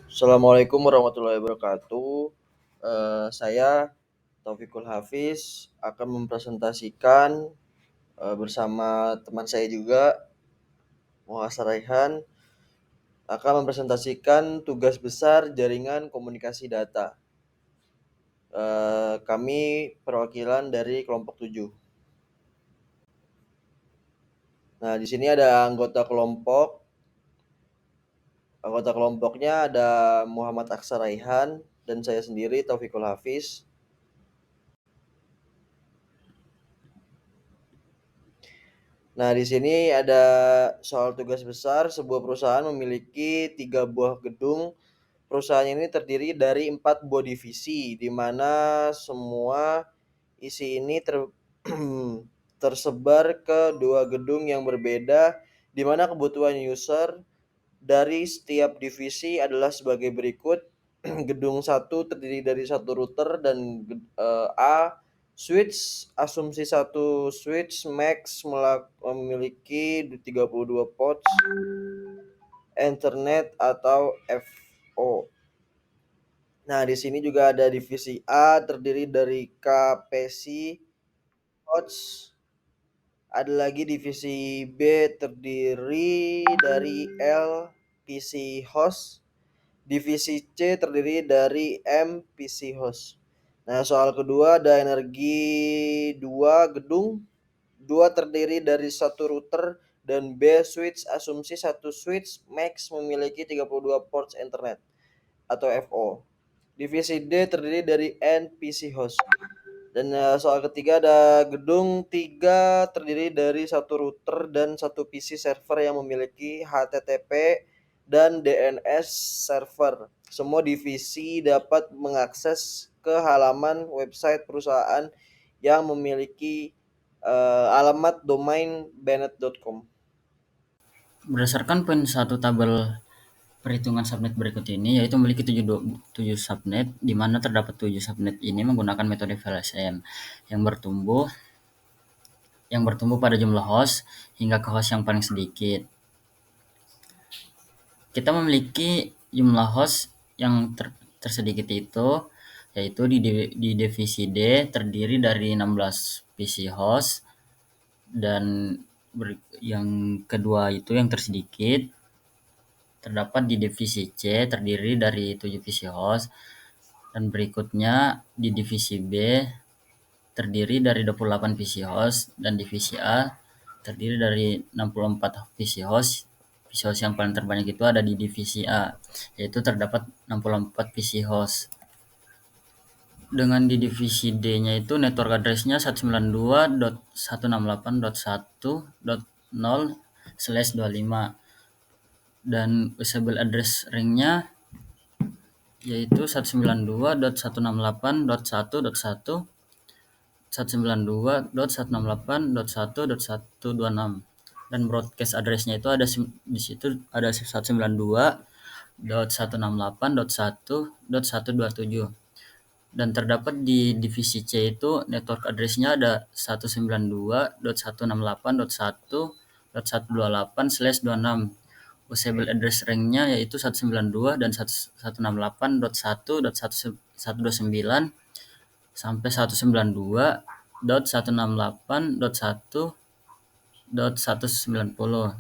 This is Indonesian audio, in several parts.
Assalamualaikum warahmatullahi wabarakatuh. Saya Taufikul Hafiz akan mempresentasikan bersama teman saya juga, Muhammad Raihan, akan mempresentasikan tugas besar jaringan komunikasi data. Kami perwakilan dari kelompok 7. Nah, di sini ada anggota kelompok. Anggota kelompoknya ada Muhammad Aksa Raihan dan saya sendiri Taufikul Hafiz. Nah, di sini ada soal tugas besar. Sebuah perusahaan memiliki 3 buah gedung. Perusahaan ini terdiri dari 4 buah divisi, di mana semua isi ini tersebar ke 2 gedung yang berbeda, di mana kebutuhan user dari setiap divisi adalah sebagai berikut. Gedung 1 terdiri dari 1 router dan A switch, asumsi 1 switch max memiliki 32 ports Ethernet atau FO. Nah, di sini juga ada divisi A terdiri dari KPC host. Ada lagi divisi B terdiri dari LPC host. Divisi C terdiri dari MPC host. Nah, soal kedua ada energi 2 gedung. 2 terdiri dari 1 router dan B switch, asumsi 1 switch max memiliki 32 ports Ethernet atau FO. Divisi D terdiri dari NPC host. Dan soal ketiga ada gedung 3 terdiri dari 1 router dan 1 PC server yang memiliki HTTP dan DNS server. Semua divisi dapat mengakses ke halaman website perusahaan yang memiliki alamat domain bnet.com. Berdasarkan poin 1 tabel perhitungan subnet berikut ini, yaitu memiliki 7 subnet, di mana terdapat 7 subnet ini menggunakan metode VLSM yang bertumbuh pada jumlah host hingga ke host yang paling sedikit. Kita memiliki jumlah host yang tersedikit itu, yaitu di divisi D terdiri dari 16 PC host, dan yang kedua itu yang tersedikit terdapat di divisi C terdiri dari 7 PC host, dan berikutnya di divisi B terdiri dari 28 PC host, dan divisi A terdiri dari 64 PC host. PC host yang paling terbanyak itu ada di divisi A, yaitu terdapat 64 PC host. Dengan di divisi D-nya itu network address-nya 192.168.1.0/25, dan usable address ring-nya yaitu 192.168.1.1, 192.168.1.126, dan broadcast address-nya itu ada di situ ada 192.168.1.127, dan terdapat di divisi C itu network address-nya ada 192.168.1.128/26. Usable address ring-nya yaitu 192 dan 168.1.129 sampai 192.168.1.190,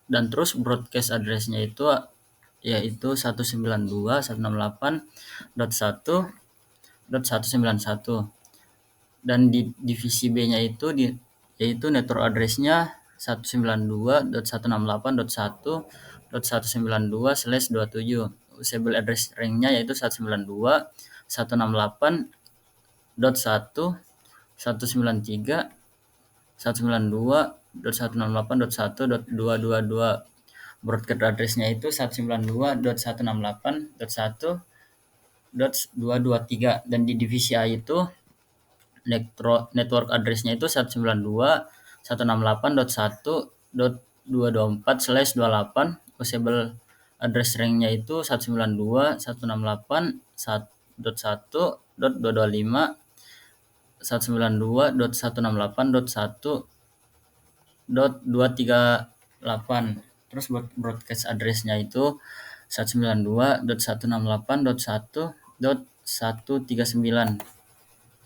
dan terus broadcast address-nya itu yaitu 192.168.1.191, dan di divisi B-nya itu yaitu network address-nya 192.168.1.192/27. Usable address ring-nya yaitu 192.168.1.193, 192.168.1.222. Broadcast address-nya itu 192.168.1.223, dan di divisi A itu network address-nya itu 192.168.1.224/28. Usable address ring-nya itu 192.168.1.1.225, 192.168.1.238. Terus broadcast address-nya itu 192.168.1.139.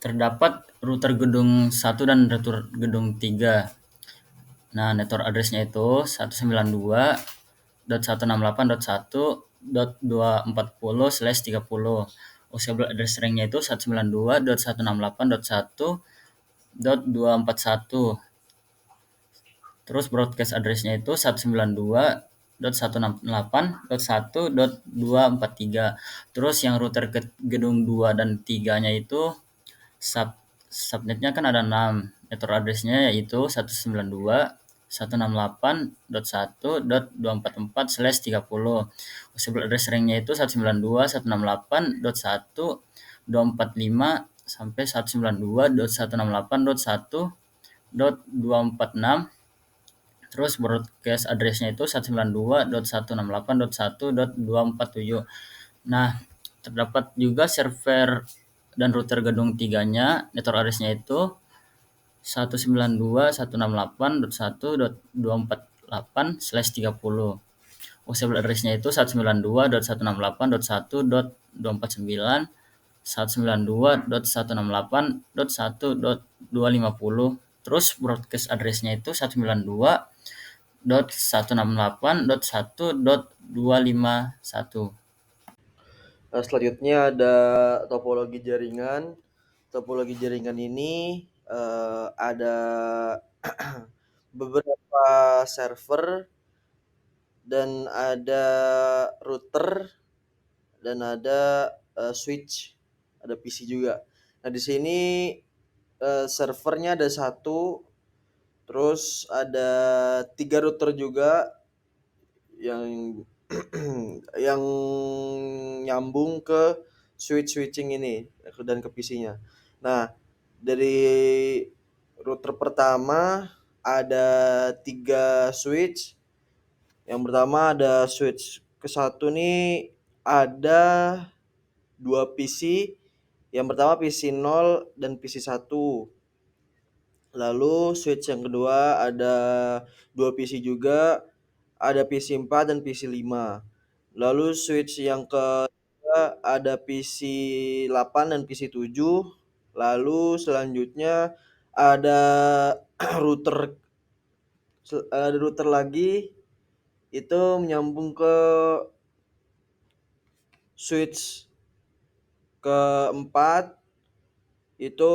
Terdapat router gedung 1 dan router gedung 3. Nah, network address-nya itu 192.168.1.240/30. Usable address range-nya itu 192.168.1.241. Terus broadcast address-nya itu 192.168.1.243. Terus yang router ke gedung 2 dan 3-nya itu subnetnya kan ada 6. Network address-nya yaitu 192.168.1.244/30. Usable address range-nya itu 192.168.1.245 sampai 192.168.1.246. Terus broadcast address-nya itu 192.168.1.247. Nah, terdapat juga server dan router gedung 3-nya, network address-nya itu 192.168.1.248/30. Usable address-nya itu 192.168.1.249, 192.168.1.250. Terus broadcast address-nya itu 192.168.1.251. Nah, selanjutnya ada topologi jaringan. Topologi jaringan ini ada beberapa server dan ada router dan ada switch, ada PC juga. Nah, di sini servernya ada satu, terus ada 3 router juga yang yang nyambung ke switching ini dan ke PC-nya. Nah, dari router pertama ada 3 switch. Yang pertama ada switch ke satu nih ada 2 PC. Yang pertama PC 0 dan PC 1. Lalu switch yang kedua ada 2 PC juga, ada PC 4 dan PC 5. Lalu switch yang ketiga ada PC 8 dan PC 7. Lalu selanjutnya ada router ada router lagi itu menyambung ke switch keempat, itu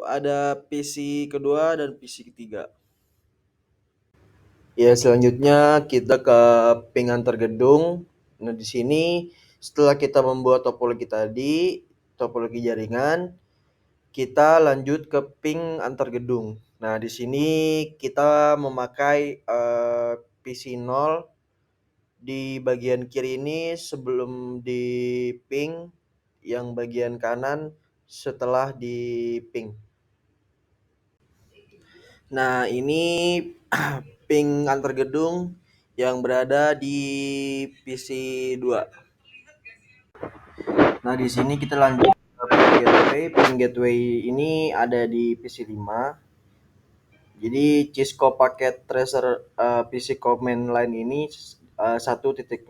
ada PC kedua dan PC ketiga. Ya, selanjutnya kita ke ping antar gedung. Nah, di sini setelah kita membuat topologi tadi, topologi jaringan, kita lanjut ke ping antar gedung. Nah, di sini kita memakai PC 0 di bagian kiri ini sebelum di ping, yang bagian kanan setelah di ping. Nah, ini ping antar gedung yang berada di PC 2. Nah, di sini kita lanjut ke ping gateway. Ping gateway ini ada di PC 5. Jadi Cisco Packet Tracer PC Command Line ini 1.0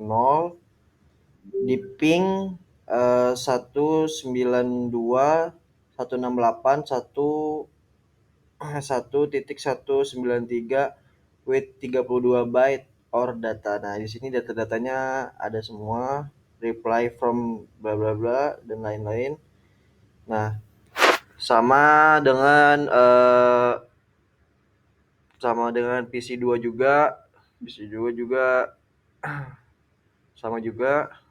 di ping 192.168.1.193 with 32 byte or data. Nah, di sini data-datanya ada semua, reply from bla bla bla dan lain-lain. Nah, sama dengan PC 2 juga. PC 2 juga sama juga.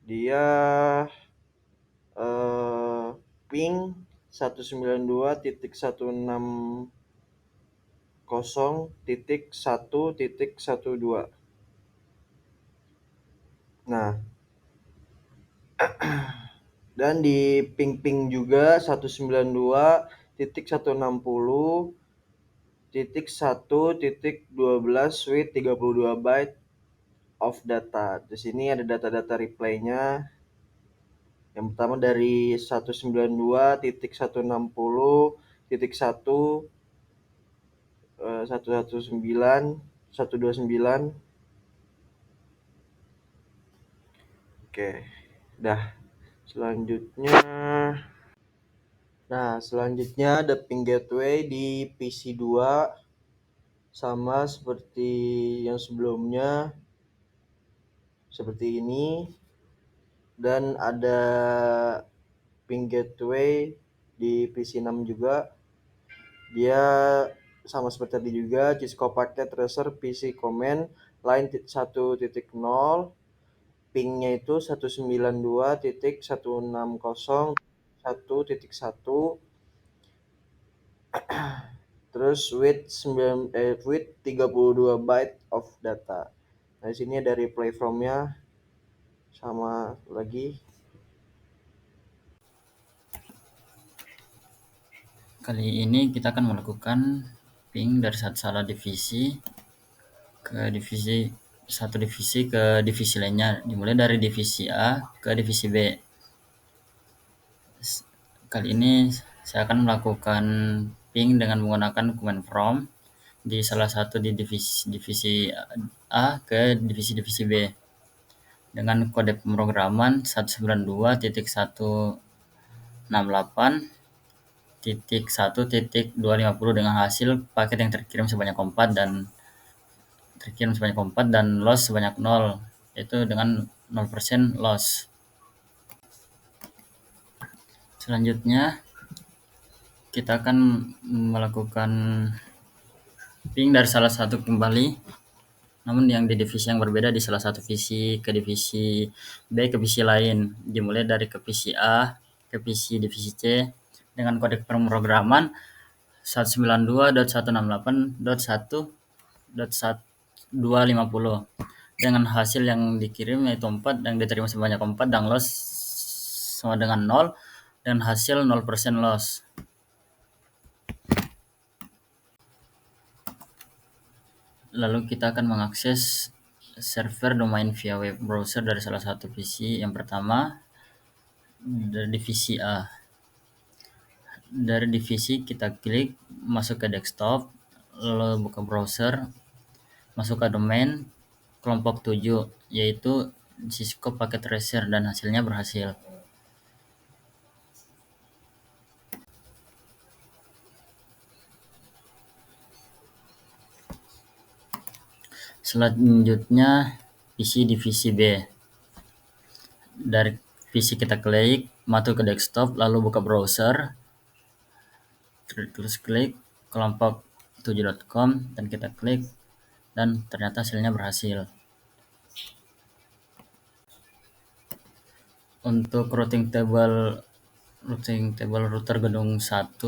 Dia ping 192.160.1.12. Nah, dan di ping juga 192.160.1.12 with 32 byte of data. Di sini ada data-data reply-nya. Yang pertama dari 192.160.1 119 129. Oke, dah. Selanjutnya, ada ping gateway di PC2 sama seperti yang sebelumnya, seperti ini, dan ada ping gateway di PC6 juga. Dia sama seperti tadi juga, Cisco Packet Tracer PC Command line 1.0, pingnya itu 192.160.1.1, terus with 32 byte of data. Nah, di sini ada replay from-nya sama lagi. Kali ini kita akan melakukan ping dari salah divisi ke divisi lainnya, dimulai dari divisi A ke divisi B. Kali ini saya akan melakukan ping dengan menggunakan command from di salah satu di divisi A ke divisi B dengan kode pemrograman 192.168.1.250 dengan hasil paket yang terkirim sebanyak 4 dan loss sebanyak 0, yaitu dengan 0% loss. Selanjutnya kita akan melakukan ping dari salah satu kembali, namun yang di divisi yang berbeda, di salah satu divisi ke divisi B ke divisi lain, dimulai dari ke divisi A ke divisi C dengan kode pemrograman 192.168.1.250 dengan hasil yang dikirim yaitu 4, yang diterima sebanyak 4, dan loss sama dengan 0, dan hasil 0% loss. Lalu kita akan mengakses server domain via web browser dari salah satu PC. Yang pertama dari divisi A. Dari divisi kita klik masuk ke desktop, lalu buka browser, masuk ke domain kelompok 7, yaitu Cisco Packet Tracer, dan hasilnya berhasil. Selanjutnya PC divisi B. Dari PC kita klik masuk ke desktop, lalu buka browser, terus klik kelompok7.com, dan kita klik, dan ternyata hasilnya berhasil. Untuk routing table router gedung 1,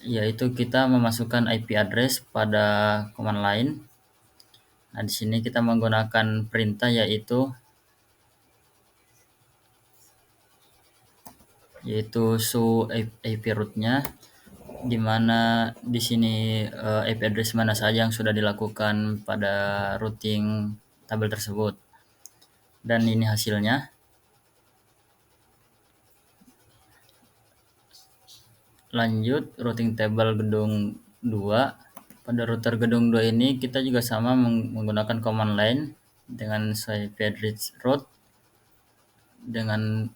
yaitu kita memasukkan IP address pada command line. Nah, di sini kita menggunakan perintah yaitu show IP root-nya, di mana di sini IP address mana saja yang sudah dilakukan pada routing tabel tersebut. Dan ini hasilnya. Lanjut, routing table gedung 2. Pada router gedung 2 ini kita juga sama menggunakan command line dengan IP address root, dengan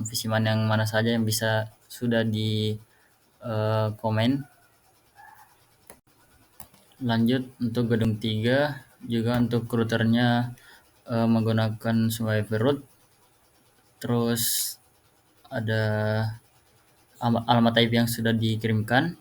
visi yang mana saja yang bisa sudah di komen. Lanjut, untuk gedung 3 juga untuk routernya menggunakan IP root, terus ada alamat IP yang sudah dikirimkan,